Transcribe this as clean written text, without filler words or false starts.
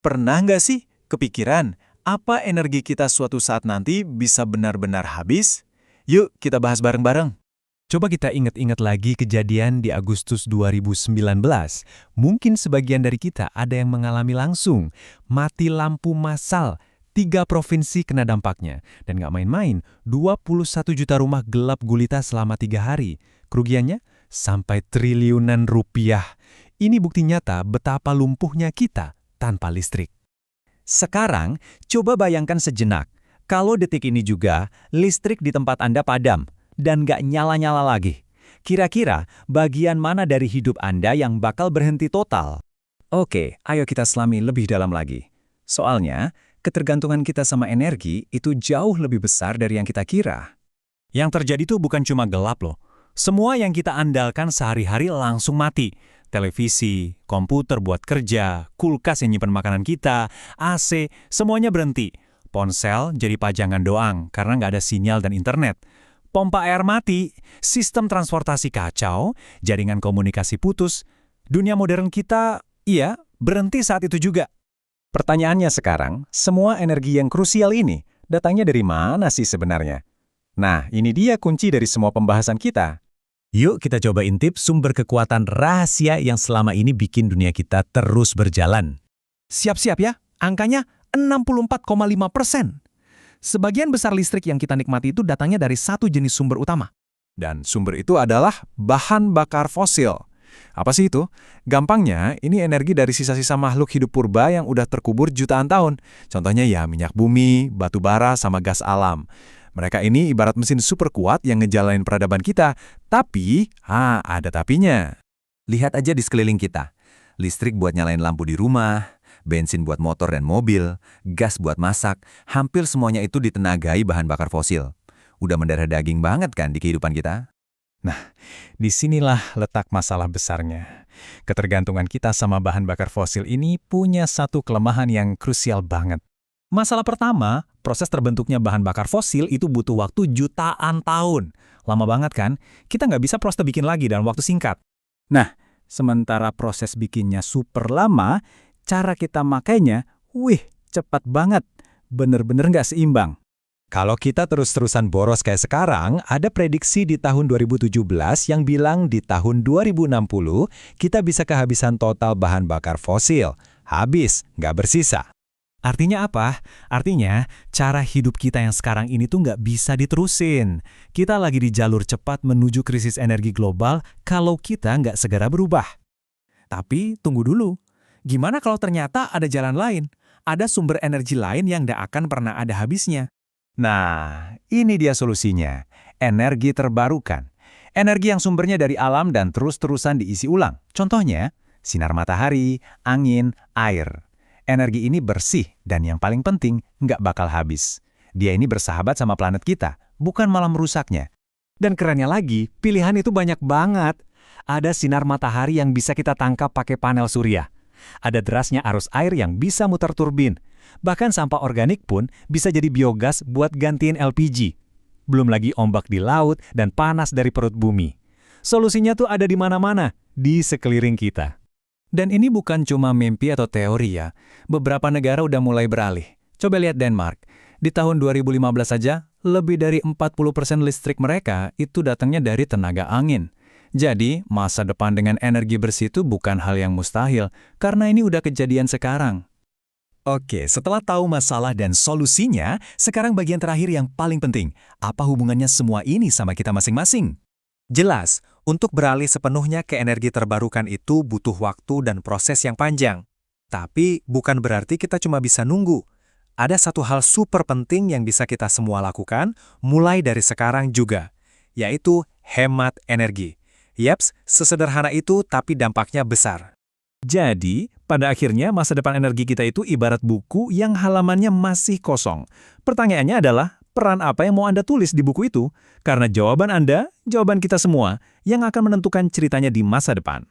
Pernah nggak sih kepikiran apa energi kita suatu saat nanti bisa benar-benar habis? Yuk kita bahas bareng-bareng. Coba kita ingat-ingat lagi kejadian di Agustus 2019. Mungkin sebagian dari kita ada yang mengalami langsung. Mati lampu massal. 3 provinsi kena dampaknya. Dan nggak main-main, 21 juta rumah gelap gulita selama 3 hari. Kerugiannya? Sampai triliunan rupiah. Ini bukti nyata betapa lumpuhnya kita tanpa listrik. Sekarang, coba bayangkan sejenak. Kalau detik ini juga, listrik di tempat Anda padam dan nggak nyala-nyala lagi. Kira-kira bagian mana dari hidup Anda yang bakal berhenti total? Oke, ayo kita selami lebih dalam lagi. Soalnya, ketergantungan kita sama energi itu jauh lebih besar dari yang kita kira. Yang terjadi tuh bukan cuma gelap loh. Semua yang kita andalkan sehari-hari langsung mati. Televisi, komputer buat kerja, kulkas yang nyimpen makanan kita, AC, semuanya berhenti. Ponsel jadi pajangan doang karena nggak ada sinyal dan internet. Pompa air mati, sistem transportasi kacau, jaringan komunikasi putus. Dunia modern kita, iya, berhenti saat itu juga. Pertanyaannya sekarang, semua energi yang krusial ini datangnya dari mana sih sebenarnya? Nah, ini dia kunci dari semua pembahasan kita. Yuk kita coba intip sumber kekuatan rahasia yang selama ini bikin dunia kita terus berjalan. Siap-siap ya, angkanya 64,5%. Sebagian besar listrik yang kita nikmati itu datangnya dari satu jenis sumber utama. Dan sumber itu adalah bahan bakar fosil. Apa sih itu? Gampangnya, ini energi dari sisa-sisa makhluk hidup purba yang udah terkubur jutaan tahun. Contohnya ya minyak bumi, batu bara, sama gas alam. Mereka ini ibarat mesin super kuat yang ngejalanin peradaban kita. Tapi, ada tapinya. Lihat aja di sekeliling kita. Listrik buat nyalain lampu di rumah, bensin buat motor dan mobil, gas buat masak, hampir semuanya itu ditenagai bahan bakar fosil. Udah mendarah daging banget kan di kehidupan kita? Nah, disinilah letak masalah besarnya. Ketergantungan kita sama bahan bakar fosil ini punya satu kelemahan yang krusial banget. Masalah pertama, proses terbentuknya bahan bakar fosil itu butuh waktu jutaan tahun. Lama banget kan? Kita nggak bisa proses bikin lagi dalam waktu singkat. Nah, sementara proses bikinnya super lama, cara kita makainya, cepat banget. Bener-bener nggak seimbang. Kalau kita terus-terusan boros kayak sekarang, ada prediksi di tahun 2017 yang bilang di tahun 2060 kita bisa kehabisan total bahan bakar fosil. Habis, nggak bersisa. Artinya apa? Artinya, cara hidup kita yang sekarang ini tuh nggak bisa diterusin. Kita lagi di jalur cepat menuju krisis energi global kalau kita nggak segera berubah. Tapi tunggu dulu. Gimana kalau ternyata ada jalan lain? Ada sumber energi lain yang nggak akan pernah ada habisnya? Nah, ini dia solusinya. Energi terbarukan. Energi yang sumbernya dari alam dan terus-terusan diisi ulang. Contohnya, sinar matahari, angin, air. Energi ini bersih dan yang paling penting, nggak bakal habis. Dia ini bersahabat sama planet kita, bukan malah merusaknya. Dan kerennya lagi, pilihan itu banyak banget. Ada sinar matahari yang bisa kita tangkap pakai panel surya. Ada derasnya arus air yang bisa muter turbin. Bahkan sampah organik pun bisa jadi biogas buat gantiin LPG. Belum lagi ombak di laut dan panas dari perut bumi. Solusinya tuh ada di mana-mana, di sekeliling kita. Dan ini bukan cuma mimpi atau teori ya. Beberapa negara udah mulai beralih. Coba lihat Denmark. Di tahun 2015 saja, lebih dari 40% listrik mereka itu datangnya dari tenaga angin. Jadi, masa depan dengan energi bersih itu bukan hal yang mustahil, karena ini udah kejadian sekarang. Oke, setelah tahu masalah dan solusinya, sekarang bagian terakhir yang paling penting. Apa hubungannya semua ini sama kita masing-masing? Jelas, untuk beralih sepenuhnya ke energi terbarukan itu butuh waktu dan proses yang panjang. Tapi bukan berarti kita cuma bisa nunggu. Ada satu hal super penting yang bisa kita semua lakukan, mulai dari sekarang juga, yaitu hemat energi. Yaps, sesederhana itu tapi dampaknya besar. Jadi, pada akhirnya masa depan energi kita itu ibarat buku yang halamannya masih kosong. Pertanyaannya adalah, peran apa yang mau Anda tulis di buku itu? Karena jawaban Anda, jawaban kita semua, yang akan menentukan ceritanya di masa depan.